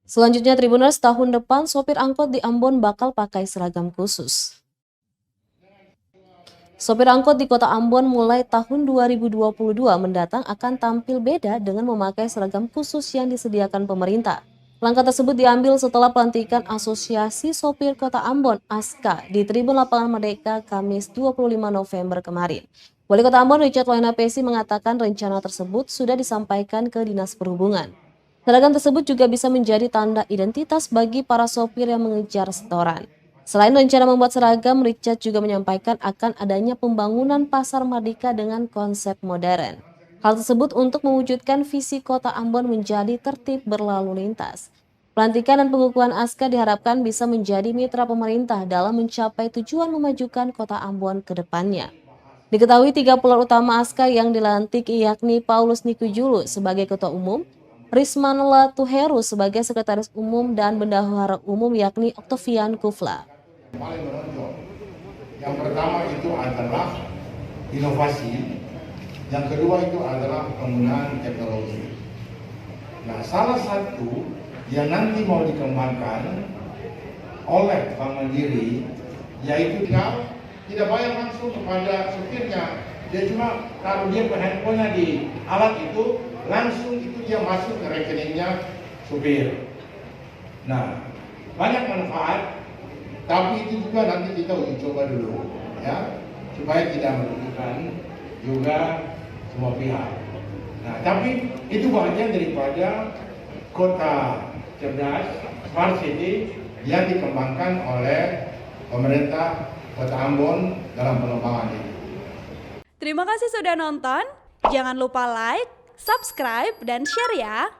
Selanjutnya Tribuners, tahun depan sopir angkot di Ambon bakal pakai seragam khusus. Sopir angkot di kota Ambon mulai tahun 2022 mendatang akan tampil beda dengan memakai seragam khusus yang disediakan pemerintah. Langkah tersebut diambil setelah pelantikan Asosiasi Sopir Kota Ambon (ASKA) di Tribun Lapangan Merdeka Kamis 25 November kemarin. Wali Kota Ambon Richard Wahana Pesi mengatakan rencana tersebut sudah disampaikan ke Dinas Perhubungan. Seragam tersebut juga bisa menjadi tanda identitas bagi para sopir yang mengejar setoran. Selain rencana membuat seragam, Richard juga menyampaikan akan adanya pembangunan pasar Merdeka dengan konsep modern. Hal tersebut untuk mewujudkan visi kota Ambon menjadi tertib berlalu lintas. Pelantikan dan pengukuhan ASKA diharapkan bisa menjadi mitra pemerintah dalam mencapai tujuan memajukan kota Ambon ke depannya. Diketahui 3 pilar utama ASKA yang dilantik yakni Paulus Nikujulu sebagai Ketua Umum, Risman Latuheru sebagai Sekretaris Umum, dan Bendahara Umum yakni Octavian Kufla. Paling menonjol. Yang pertama itu adalah inovasi, yang kedua itu adalah penggunaan teknologi. Nah, salah satu yang nanti mau dikembangkan oleh Bank Mandiri yaitu tidak bayar langsung kepada supirnya. Dia cuma kalau dia handphonenya di alat itu, langsung itu dia masuk ke rekeningnya supir. Nah, banyak manfaat, tapi itu juga nanti kita uji coba dulu, ya, supaya tidak merugikan juga semua pihak. Nah, tapi itu bagian daripada kota cerdas, smart city yang dikembangkan oleh pemerintah Kota Ambon dalam pengembangan ini. Terima kasih sudah nonton. Jangan lupa like, subscribe, dan share ya.